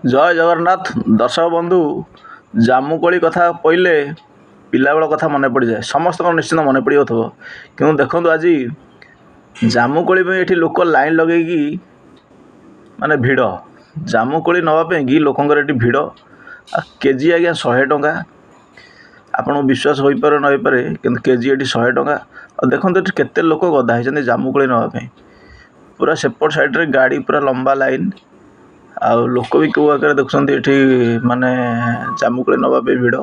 ଜୟ ଜଗନ୍ନାଥ ଦର୍ଶକ ବନ୍ଧୁ। ଜାମୁକୋଳି କଥା କହିଲେ ପିଲାବେଳ କଥା ମନେ ପଡ଼ିଯାଏ। ସମସ୍ତଙ୍କର ନିଶ୍ଚିନ୍ତ ମନେ ପଡ଼ିଯାଉଥିବ। କିନ୍ତୁ ଦେଖନ୍ତୁ ଆଜି ଜାମୁକୋଳି ପାଇଁ ଏଠି ଲୋକ ଲାଇନ୍ ଲଗେଇକି ମାନେ ଭିଡ଼। ଜାମୁକୋଳି ନେବା ପାଇଁକି ଲୋକଙ୍କର ଏଠି ଭିଡ଼। ଆଉ କେଜି ଆଜ୍ଞା 100 ଟଙ୍କା। ଆପଣଙ୍କୁ ବିଶ୍ୱାସ ହୋଇପାରେ ନ ହୋଇପାରେ, କିନ୍ତୁ କେଜି ଏଠି 100 ଟଙ୍କା। ଆଉ ଦେଖନ୍ତୁ ଏଠି କେତେ ଲୋକ ଗଦା ହେଇଛନ୍ତି ଜାମୁକୋଳି ନେବା ପାଇଁ। ପୁରା ସେପଟ ସାଇଡ଼୍ରେ ଗାଡ଼ି ପୁରା ଲମ୍ବା ଲାଇନ୍। ଆଉ ଲୋକ ବି କେଉଁ ଆକାରରେ ଦେଖୁଛନ୍ତି ଏଠି ମାନେ ଜାମୁକୋଳି ନେବା ପାଇଁ ଭିଡ଼।